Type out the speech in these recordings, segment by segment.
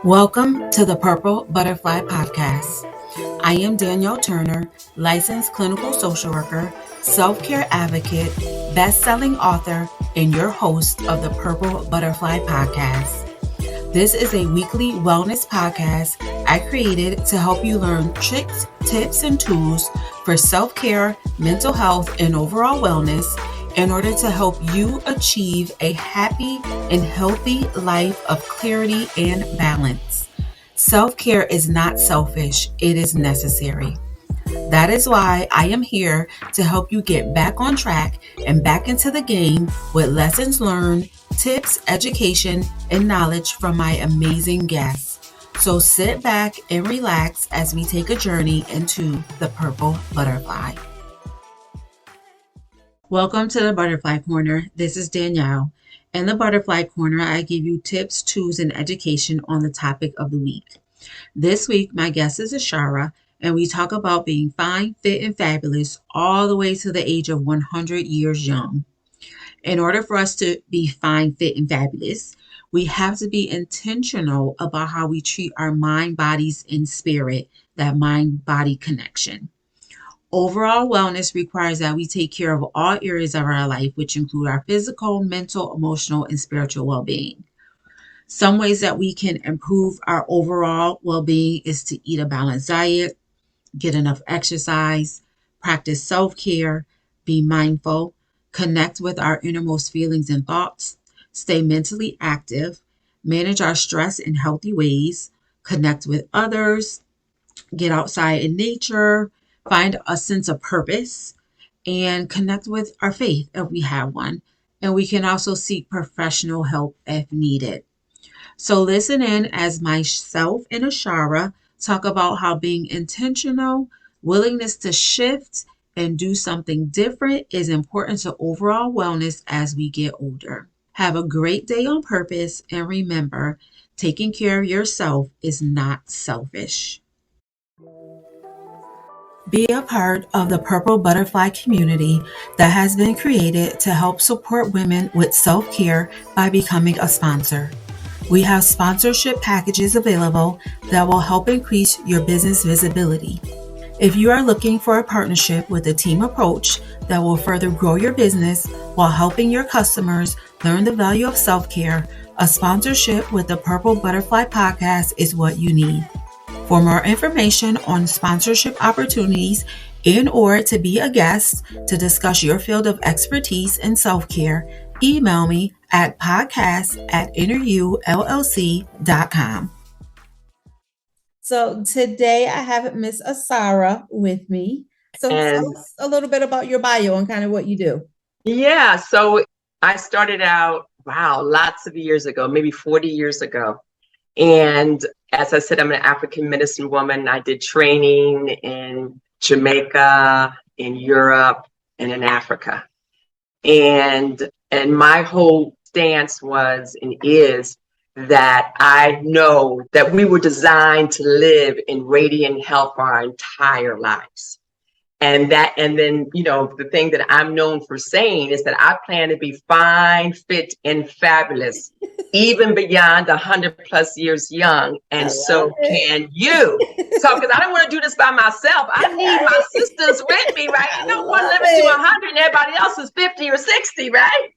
Welcome to the Purple Butterfly Podcast. I am Danielle Turner, licensed clinical social worker, self-care advocate, best-selling author, and your host of the Purple Butterfly Podcast. This is a weekly wellness podcast I created to help you learn tricks, tips, and tools for self-care, mental health, and overall wellness in order to help you achieve a happy and healthy life of clarity and balance. Self-care is not selfish, it is necessary. That is why I am here to help you get back on track and back into the game with lessons learned, tips, education, and knowledge from my amazing guests. So sit back and relax as we take a journey into the Purple Butterfly. Welcome to the Butterfly Corner. This is Danielle. In the Butterfly Corner, I give you tips, tools, and education on the topic of the week. This week, my guest is Asara, and we talk about being fine, fit, and fabulous all the way to the age of 100 years young. In order for us to be fine, fit, and fabulous, we have to be intentional about how we treat our mind, bodies, and spirit, that mind-body connection. Overall wellness requires that we take care of all areas of our life, which include our physical, mental, emotional, and spiritual well-being. Some ways that we can improve our overall well-being is to eat a balanced diet, get enough exercise, practice self-care, be mindful, connect with our innermost feelings and thoughts, stay mentally active, manage our stress in healthy ways, connect with others, get outside in nature, find a sense of purpose, and connect with our faith if we have one. And we can also seek professional help if needed. So listen in as myself and Asara talk about how being intentional, willingness to shift, and do something different is important to overall wellness as we get older. Have a great day on purpose, and remember, taking care of yourself is not selfish. Be a part of the Purple Butterfly community that has been created to help support women with self-care by becoming a sponsor. We have sponsorship packages available that will help increase your business visibility. If you are looking for a partnership with a team approach that will further grow your business while helping your customers learn the value of self-care, a sponsorship with the Purple Butterfly Podcast is what you need. For more information on sponsorship opportunities and or to be a guest to discuss your field of expertise in self-care, email me at podcast@inneryoullc.com. So today I have Miss Asara with me. So tell us a little bit about your bio and kind of what you do. Yeah, so I started out, lots of years ago, maybe 40 years ago. And as I said, I'm an African medicine woman. I did training in Jamaica, in Europe, and in Africa. And my whole stance was and is that I know that we were designed to live in radiant health for our entire lives. And then, the thing that I'm known for saying is that I plan to be fine, fit, and fabulous, even beyond 100 plus years young. And so can you. So, because I don't want to do this by myself. I need my sisters with me, right? I don't want to live to 100 and everybody else is 50 or 60, right?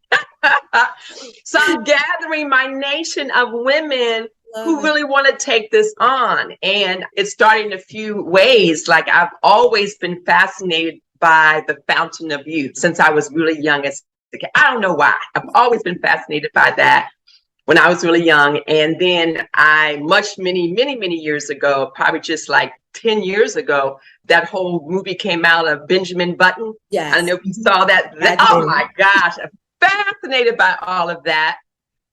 So I'm gathering my nation of women who really want to take this on. And it started in a few ways. Like I've always been fascinated by the fountain of youth since I was really young. I don't know why. I've always been fascinated by that when I was really young. And then many years ago, probably just like 10 years ago, that whole movie came out of Benjamin Button. Yes. I don't know if you saw that. Oh my gosh, I'm fascinated by all of that.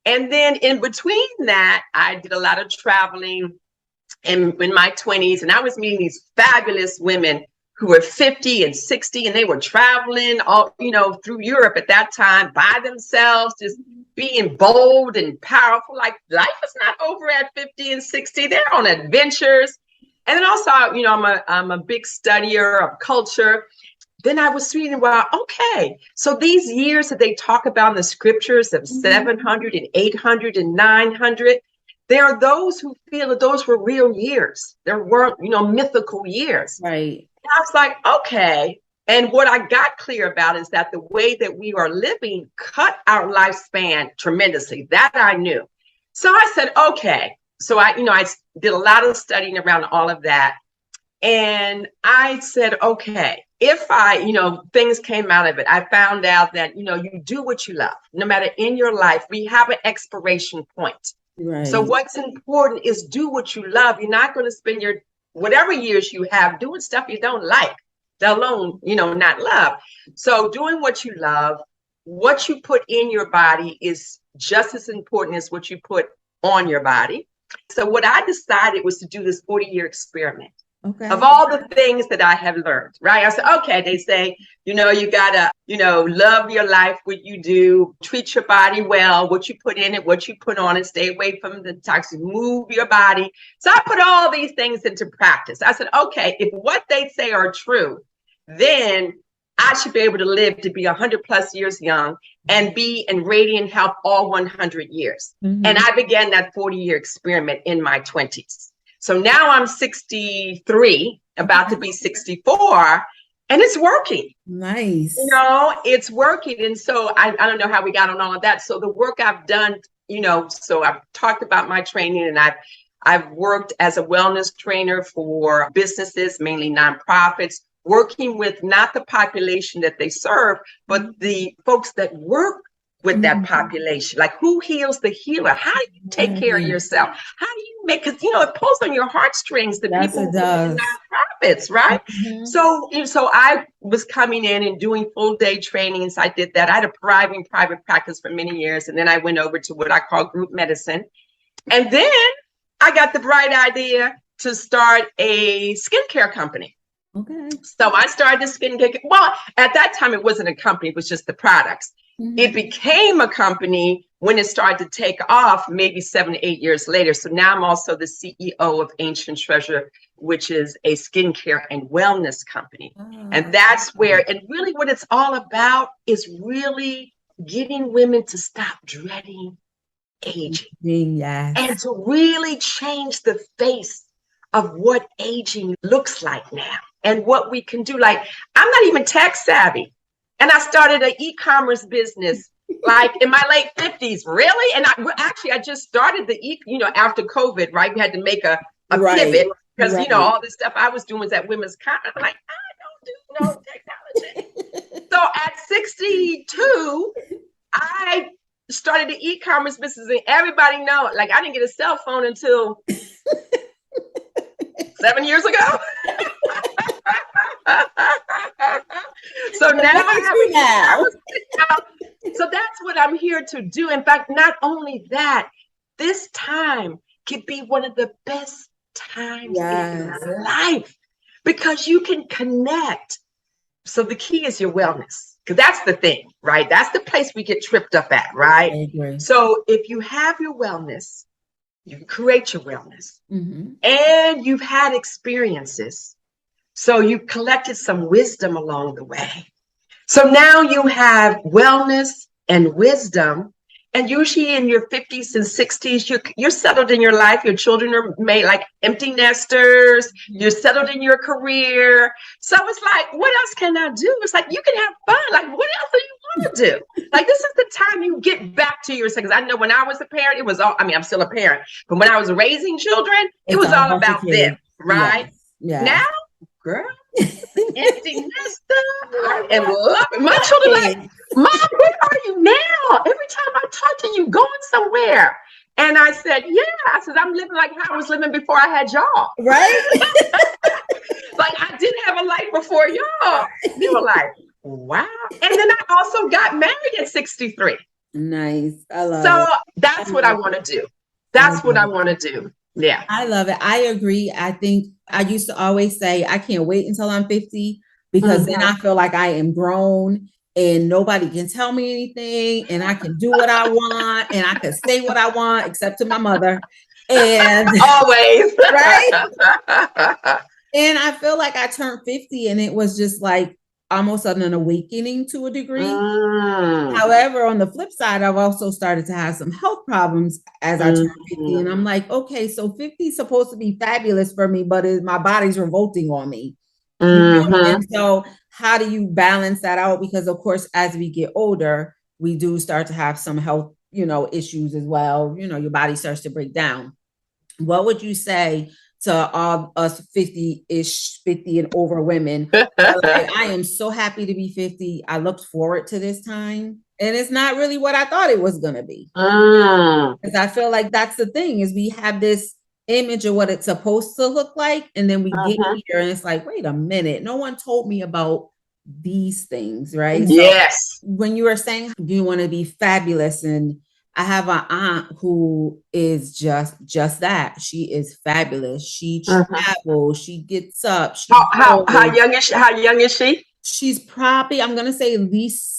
And then in between that, I did a lot of traveling in my 20s, and I was meeting these fabulous women who were 50 and 60, and they were traveling all, through Europe at that time by themselves, just being bold and powerful. Like life is not over at 50 and 60. They're on adventures. And then also, I'm a big studier of culture. Then I was reading, okay, so these years that they talk about in the scriptures of 700 and 800 and 900, there are those who feel that those were real years. There weren't, mythical years. Right. And I was like, okay. And what I got clear about is that the way that we are living cut our lifespan tremendously. That I knew. So I said, okay. So I did a lot of studying around all of that. And I said, okay, if things came out of it, I found out that, you do what you love. No matter in your life, we have an expiration point. Right. So what's important is do what you love. You're not going to spend your whatever years you have doing stuff you don't like, let alone, not love. So doing what you love, what you put in your body is just as important as what you put on your body. So what I decided was to do this 40-year experiment. Okay. Of all the things that I have learned, right? I said, okay, they say, you gotta, love your life, what you do, treat your body well, what you put in it, what you put on it, stay away from the toxins, move your body. So I put all these things into practice. I said, okay, if what they say are true, then I should be able to live to be 100 plus years young and be in radiant health all 100 years. Mm-hmm. And I began that 40-year experiment in my 20s. So now I'm 63, about to be 64, and it's working. Nice. It's working. And so I don't know how we got on all of that. So the work I've done, so I've talked about my training, and I've worked as a wellness trainer for businesses, mainly nonprofits, working with not the population that they serve, but the folks that work with that population. Like, who heals the healer? How do you take care of yourself? How do you make, because it pulls on your heartstrings, the people in nonprofits, right? Mm-hmm. So I was coming in and doing full day trainings. I did that. I had a thriving private practice for many years. And then I went over to what I call group medicine. And then I got the bright idea to start a skincare company. Okay. So I started the skincare. Well, at that time, it wasn't a company. It was just the products. Mm-hmm. It became a company when it started to take off, maybe 7 to 8 years later. So now I'm also the CEO of Ancient Treasure, which is a skincare and wellness company. Oh. And that's where, and really what it's all about is really getting women to stop dreading aging. Yes. And to really change the face of what aging looks like now and what we can do. Like, I'm not even tech savvy. And I started an e-commerce business like in my late 50s, really? And I just started after COVID, right? We had to make a pivot because, all this stuff I was doing was at Women's Con. I'm like, I don't do no technology. So at 62, I started the e-commerce business, and everybody knows, like, I didn't get a cell phone until 7 years ago. So now so that's what I'm here to do. In fact, not only that, this time could be one of the best times in your life because you can connect. So the key is your wellness, because that's the thing, right? That's the place we get tripped up at, right? So if you have your wellness, you can create your wellness, and you've had experiences. So you've collected some wisdom along the way. So now you have wellness and wisdom, and usually in your 50s and 60s, you're settled in your life. Your children are made like empty nesters. You're settled in your career. So it's like, what else can I do? It's like, you can have fun. Like, what else do you want to do? Like, this is the time you get back to yourself. Because I know when I was a parent, it was all, I'm still a parent, but when I was raising children, it was all about them, right? Yeah. Now, girl, empty nester, and love it. My children like, Mom, where are you now? Every time I talk to you, going somewhere. And I said, I'm living like how I was living before I had y'all. Right? Like, I didn't have a life before y'all. They were like, wow. And then I also got married at 63. Nice. I love it. So that's what I want to do. That's what I want to do. Yeah. I love it. I agree. I think I used to always say, I can't wait until I'm 50 because then I feel like I am grown and nobody can tell me anything and I can do what I want and I can say what I want except to my mother. And always. Right. And I feel like I turned 50 and it was just like, almost an awakening to a degree. Mm, However, on the flip side, I've also started to have some health problems as I turn 50. And mm, I'm like, okay, so 50 is supposed to be fabulous for me, but my body's revolting on me. You know? And mm, so how do you balance that out? Because of course, as we get older, we do start to have some health, issues as well. Your body starts to break down. What would you say to all us 50-ish, 50 and over women? Like, I am so happy to be 50. I looked forward to this time. And it's not really what I thought it was gonna be. mm, Because I feel like that's the thing is we have this image of what it's supposed to look like, and then we get mhm. here and it's like, wait a minute, no one told me about these things, right? So Yes. when you were saying you want to be fabulous, and I have an aunt who is just that. She is fabulous. She Mhm. travels, she gets up, How, she how, goes. how young is she? She's probably, I'm gonna say at least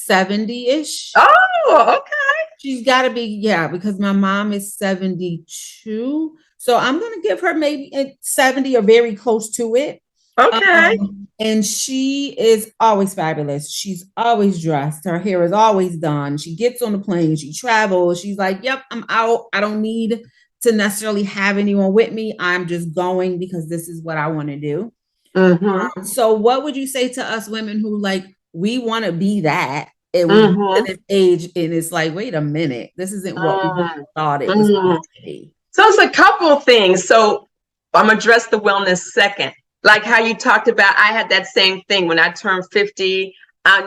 70-ish. Oh, okay. She's got to be, yeah, because my mom is 72. So I'm going to give her maybe 70 or very close to it. Okay. And she is always fabulous. She's always dressed. Her hair is always done. She gets on the plane. She travels. She's like, yep, I'm out. I don't need to necessarily have anyone with me. I'm just going because this is what I want to do. Mm-hmm. So what would you say to us women who like we want to be that and we get to Mm-hmm. this age and it's like, wait a minute, this isn't what we Mm-hmm. thought it was Mm-hmm. supposed to be. So it's a couple of things. So I'm gonna address the wellness second. Like how you talked about, I had that same thing when I turned 50.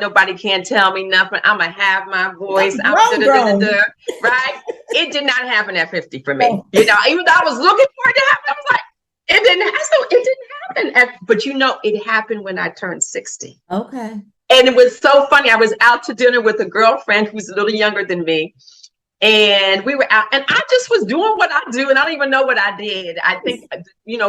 Nobody can tell me nothing. I'm gonna have my voice. I'm I'm da grown, da da da grown. da. Right? It did not happen at 50 for me. No. Even though I was looking for it to happen, I was like, it didn't happen. So it didn't happen. But it happened when I turned 60. Okay. And it was so funny. I was out to dinner with a girlfriend who's a little younger than me. And we were out, and I just was doing what I do, and I don't even know what I did. I think,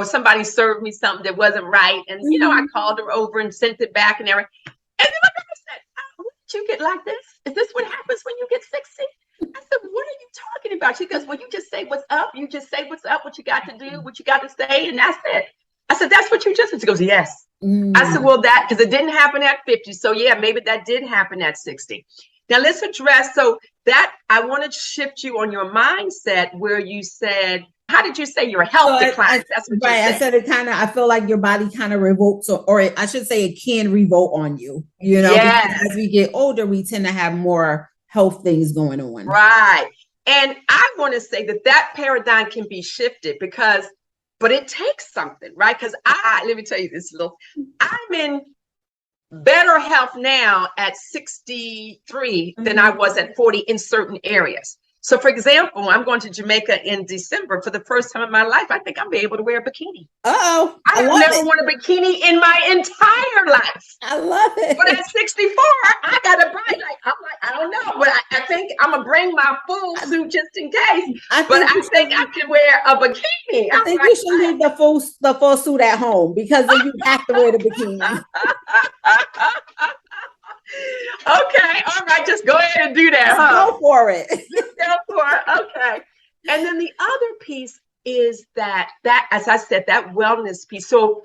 somebody served me something that wasn't right, and I called her over and sent it back and everything. And then I said, "Oh, when did you get like this? Is this what happens when you get 60?" I said, "What are you talking about?" She goes, "Well, you just say what's up. You just say what's up, what you got to do, what you got to say, and that's it." I said, "That's what you just said." She goes, "Yes." I said, "Well, that because it didn't happen at 50, so yeah, maybe that did happen at 60." Now let's address, so that I want to shift you on your mindset where you said, how did you say your So health declines? That's what you right, I said. said it kind of. I feel like your body kind of revolts, or I should say, it can revolt on you. Because Yes, as we get older, we tend to have more health things going on. right. And I want to say that paradigm can be shifted but it takes something, right? Because let me tell you this little, I'm in better health now at 63 than I was at 40 in certain areas. So, for example, I'm going to Jamaica in December for the first time in my life. I think I'll be able to wear a bikini. Oh, I I have love never it. worn a bikini in my entire life. I love But it. at 64, I got a bright light. I'm like, I don't know, but I think I'm gonna bring my full suit just in case. I But think I you think should. I can wear a bikini. I I'm think like, you should leave the full suit at home because then you have to wear the bikini. okay, all right, just go ahead and do that, Just huh? go for it. Just go for it. Okay. And then the other piece is that as I said, that wellness piece. So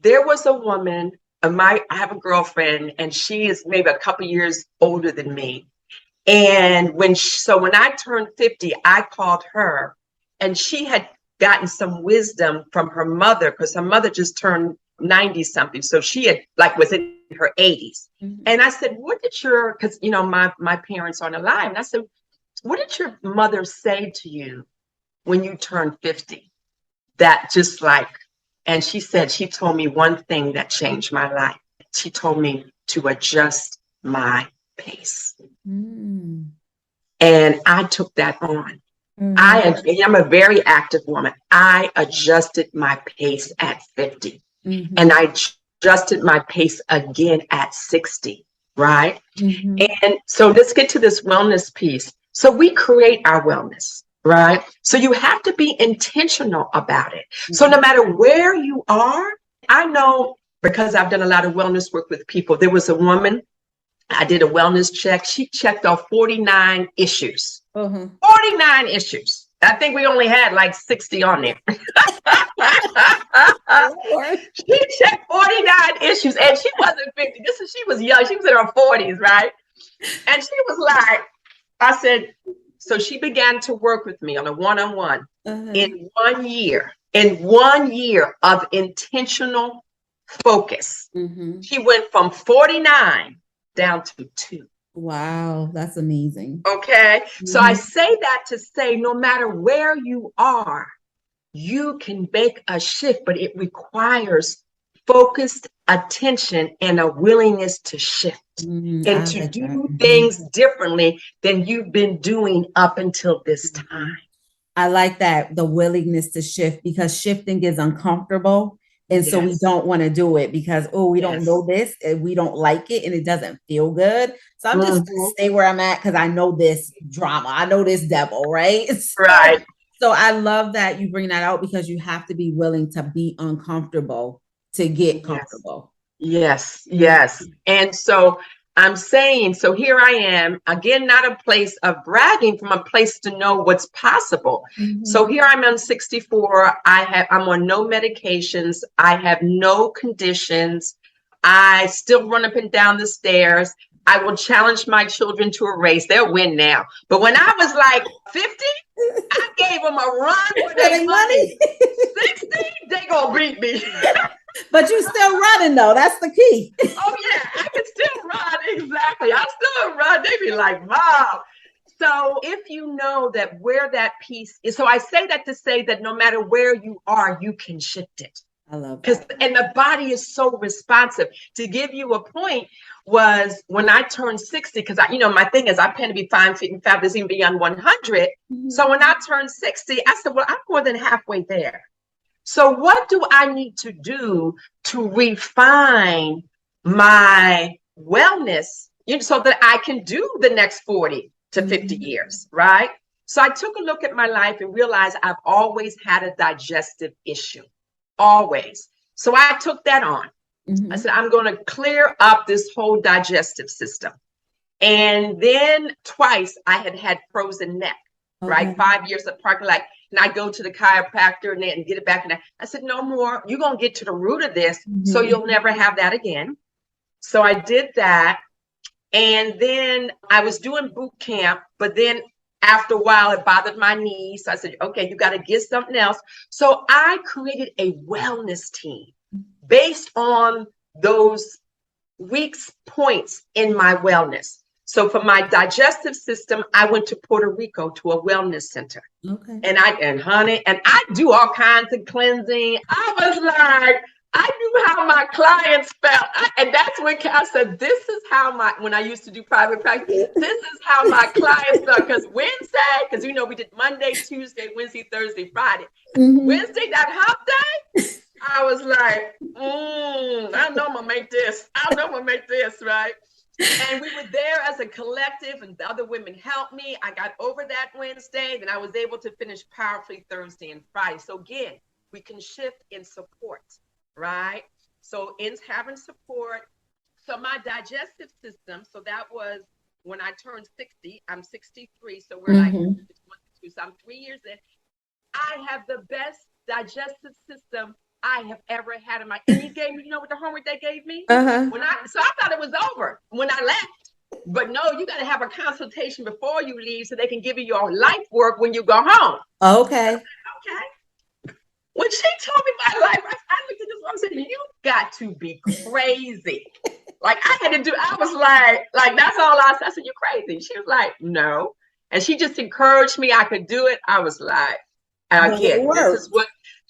there was a woman, I have a girlfriend, and she is maybe a couple years older than me. And when I turned 50, I called her, and she had gotten some wisdom from her mother because her mother just turned 90 something. So she had was in her 80s. Mm-hmm. And I said, what did because my parents aren't alive. And I said, what did your mother say to you when you turned 50? That just and she said, she told me one thing that changed my life. She told me to adjust my pace. Mm. And I took that on. Mm-hmm. I'm a very active woman. I adjusted my pace at 50. Mm-hmm. And I adjusted my pace again at 60, right? Mm-hmm. And so let's get to this wellness piece. So we create our wellness, right? So you have to be intentional about it. Mm-hmm. So no matter where you are, I know because I've done a lot of wellness work with people. There was a woman, I did a wellness check. She checked off 49 issues. 49 issues. I think we only had like 60 on there. Lord. She checked 49 issues and she wasn't 50. She was young. She was in her 40s, right? And she was like, I said, so she began to work with me on a one-on-one in 1 year, of intentional focus. She went from 49 down to 2. Wow, that's amazing. Okay. So I say that to say, no matter where you are, you can make a shift, but it requires focused attention and a willingness to shift and to do things differently than you've been doing up until this time. I like that, the willingness to shift, because shifting is uncomfortable. And so we don't want to do it because, we don't know this and we don't like it and it doesn't feel good. So I'm just gonna stay where I'm at because I know this drama. I know this devil, right? Right. So I love that you bring that out because you have to be willing to be uncomfortable to get comfortable. Yes. And so I'm saying, so here I am, again, not a place of bragging, from a place to know what's possible. So here I'm 64. I'm on no medications. I have no conditions. I still run up and down the stairs. I will challenge my children to a race. They'll win now. But when I was like 50, I gave them a run for their money. 60, they gonna beat me. But you still running though. That's the key. Oh yeah, I can still run. Exactly. I still run. They be like, wow. So if you know that where that piece is, so I say that to say that no matter where you are, you can shift it. I love that. And the body is so responsive. To give you a point was when I turned 60, because my thing is I plan to be 5 feet and fabulous, even beyond 100. So when I turned 60, I said, well, I'm more than halfway there. So what do I need to do to refine my wellness so that I can do the next 40 to 50 years, right? So I took a look at my life and realized I've always had a digestive issue, always. So I took that on. I said, I'm going to clear up this whole digestive system. And then twice I had frozen neck, right? 5 years of parking lot. And I go to the chiropractor and get it back. And I said, no more. You're going to get to the root of this. So you'll never have that again. So I did that. And then I was doing boot camp. But then after a while, it bothered my knees. So I said, okay, you got to get something else. So I created a wellness team based on those weak points in my wellness. So for my digestive system, I went to Puerto Rico to a wellness center. And I do all kinds of cleansing. I was like, I knew how my clients felt. And that's when I said, this is how when I used to do private practice, this is how my clients felt. Because Wednesday, because we did Monday, Tuesday, Wednesday, Thursday, Friday. Wednesday, that hump day, I was like, I know I'm gonna make this. Right? And we were there as a collective, and the other women helped me. I got over that Wednesday, then I was able to finish powerfully Thursday and Friday. So again, we can shift in support, right? So in having support. So my digestive system, so that was when I turned 60. I'm 63, so we're like, so I'm 3 years in. I have the best digestive system I have ever had in my. And he gave me, what the homework they gave me? So I thought it was over when I left. But no, you got to have a consultation before you leave so they can give you your life work when you go home. Okay. When she told me my life, I looked at this one and said, you got to be crazy. Like I was like, that's all I said. I said, you're crazy. She was like, no. And she just encouraged me. I could do it. I was like, again,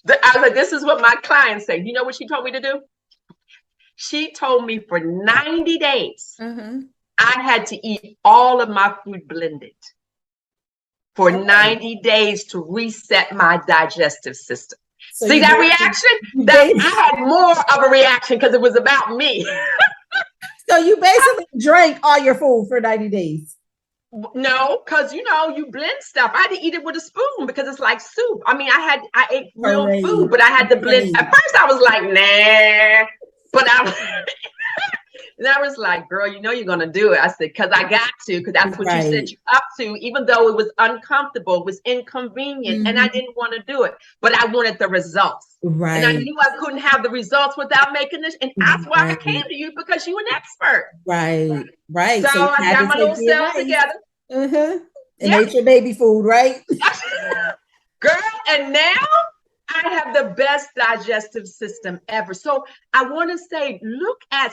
this is what my clients say. You know what she told me to do? She told me for 90 days, I had to eat all of my food blended for 90 days to reset my digestive system. So see that reaction? I had more of a reaction because it was about me. So you basically drank all your food for 90 days. No, because you blend stuff. I had to eat it with a spoon because it's like soup. I mean, I ate real food, but I had to blend. At first I was like, nah, but And I was like, girl, you know you're going to do it. I said, because I got to, because that's what you said Right. you up to, even though it was uncomfortable, it was inconvenient, and I Hmm. didn't want to do it, but I wanted the results. And I Right. knew I couldn't have the results without making this. And that's why I came Right. to you, because you're an expert. Right. Right. So So you I had got to my take little the self advice. together. Uh-huh. And Yep. ate your baby food, right? Girl, and now I have the best digestive system ever. So I want to say,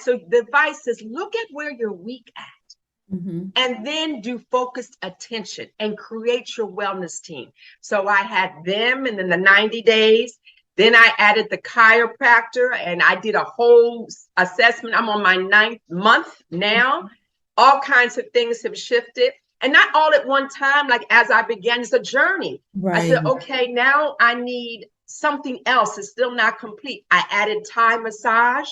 so the advice is look at where you're weak at, Hmm. and then do focused attention and create your wellness team. So I had them, and then the 90 days. Then I added the chiropractor, and I did a whole assessment. I'm on my 9th month now. All kinds of things have shifted, and not all at one time. Like as I began, it's a journey. I said, Right. okay, now I need something else. It's still not complete. I added Thai massage.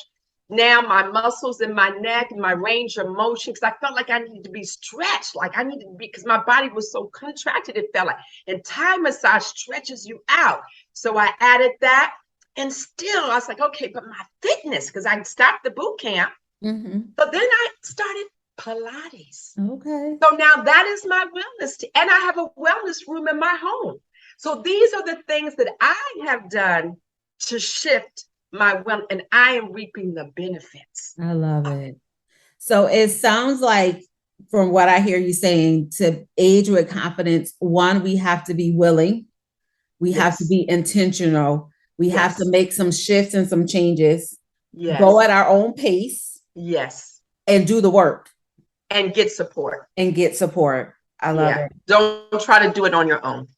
Now my muscles in my neck and my range of motion, because I felt like I needed to be stretched, like I needed to be, because my body was so contracted, it felt like. And Thai massage stretches you out. So I added that. And still, I was like, okay, but my fitness, because I stopped the boot camp. Hmm. But then I started Pilates. Okay. So now that is my wellness. And I have a wellness room in my home. So these are the things that I have done to shift my wellness, and I am reaping the benefits. I love it. So it sounds like, from what I hear you saying, to age with confidence, one, we have to be willing, we have to Yes. be intentional, we have to Yes. make some shifts and some changes, go Yes. at our own pace, Yes. and do the work And get support. and get support. I love Yeah. it. Don't try to do it on your own.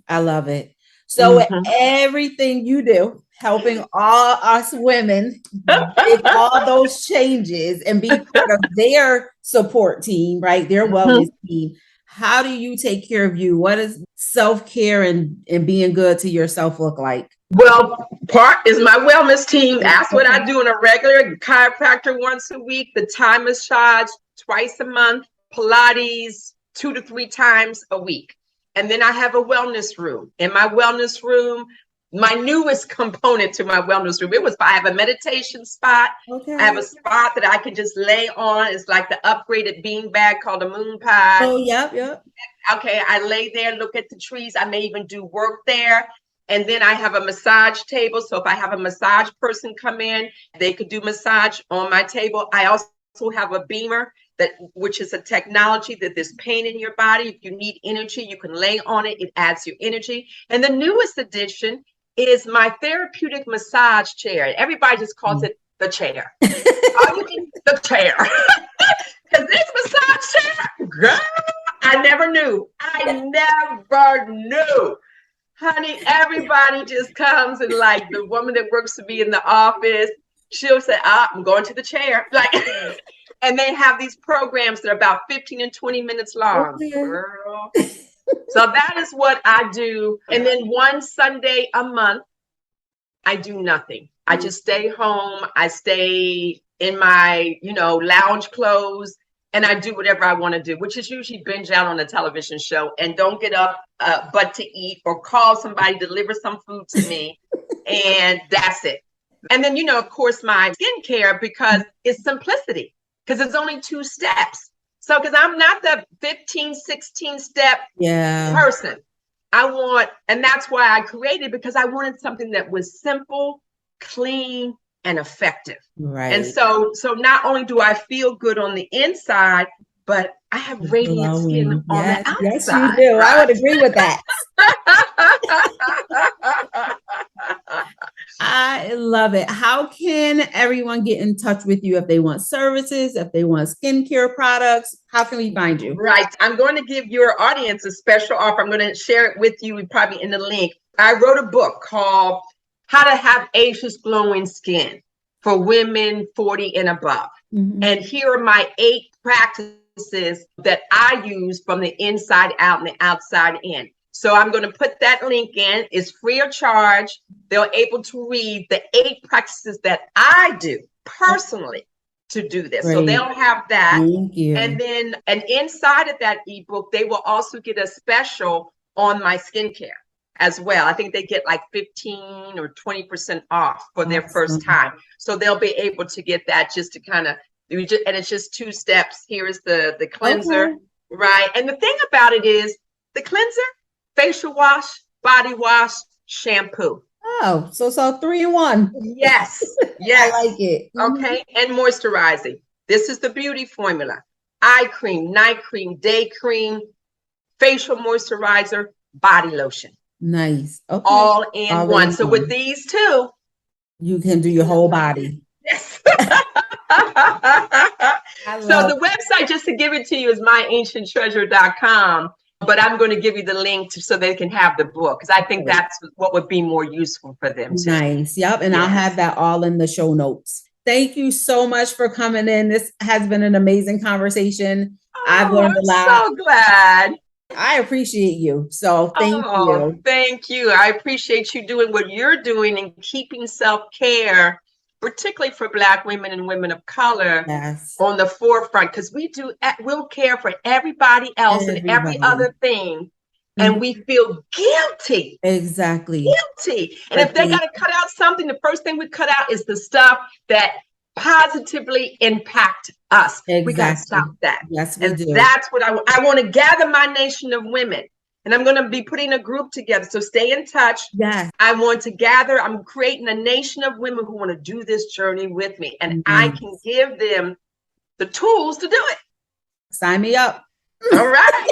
I love it. So Mm-hmm. everything you do, helping all us women make all those changes and be part of their support team, right? Their wellness Mm-hmm. team. How do you take care of you? What does self-care and being good to yourself look like? Well, part is my wellness team. That's what I Okay. do on a regular chiropractor once a week, the Thai massage twice a month, Pilates 2 to 3 times a week. And then I have a wellness room. In my wellness room, my newest component to my wellness room, I have a meditation spot. I have Okay. a spot that I can just lay on. It's like the upgraded bean bag called a moon pie. Oh, yep, yep. Okay, I lay there, look at the trees. I may even do work there. And then I have a massage table. So if I have a massage person come in, they could do massage on my table. I also have a beamer, which is a technology that there's pain in your body. If you need energy, you can lay on it. It adds you energy. And the newest addition is my therapeutic massage chair. Everybody just calls it the chair. All you need the chair. Because this massage chair, girl, I never knew. I never knew. Honey, everybody just comes, and like the woman that works for me in the office, she'll say, I'm going to the chair. Like, and they have these programs that are about 15 and 20 minutes long. Okay. Girl. So that is what I do. And then one Sunday a month, I do nothing. I just stay home. I stay in my, lounge clothes, and I do whatever I want to do, which is usually binge out on a television show and don't get up but to eat or call somebody, deliver some food to me. And that's it. And then, of course, my skincare, because it's simplicity, because it's only 2 steps. So, because I'm not the 15, 16 step Yeah. person. And that's why I created, because I wanted something that was simple, clean, and effective. Right. And so not only do I feel good on the inside, but I have radiant skin Glowing. on the Yes, yes, you outside. do. I Right? would agree with that. I love it. How can everyone get in touch with you if they want services, if they want skincare products? How can we find you? Right. I'm going to give your audience a special offer. I'm going to share it with you, probably in the link. I wrote a book called How to Have Ageless Glowing Skin for Women 40 and above. Mm-hmm. And here are my 8 practices that I use from the inside out and the outside in. So I'm going to put that link in. It's free of charge. They're able to read the 8 practices that I do personally to do this. Great. So they'll have that. Thank you. And then, and inside of that ebook, they will also get a special on my skincare as well. I think they get like 15 or 20% off for their first time. So they'll be able to get that just to kind of And it's just 2 steps. Here is the cleanser, Okay. right? And the thing about it is the cleanser, facial wash, body wash, shampoo. Oh, so 3 in 1. Yes, I yes. like it. Okay, and moisturizing. This is the beauty formula. Eye cream, night cream, day cream, facial moisturizer, body lotion. Nice. Okay. All in All one. in So one. with these two, You can do your whole body. yes. I So love the website, just to give it to you, is myancienttreasure.com. But I'm going to give you the link so they can have the book, because I think it. that's what would be more useful for them too. Nice. Yep. And I'll Yes. have that all in the show notes. Thank you so much for coming in. This has been an amazing conversation. I've Oh, learned a I'm lot. so glad. I appreciate you. So thank Oh, you. thank you. I appreciate you doing what you're doing and keeping self-care, particularly for Black women and women of color, Yes. on the forefront, because we'll care for everybody else and every Everybody. other thing, and we feel guilty. Exactly. Guilty. And if they got to cut out something, the first thing we cut out is the stuff that positively impact us. We got to stop that. Yes, we And do. that's what I want to gather my nation of women. And I'm going to be putting a group together. So stay in touch. Yes. I want to gather, I'm creating a nation of women who want to do this journey with me. And I can give them the tools to do it. Sign me up. All right.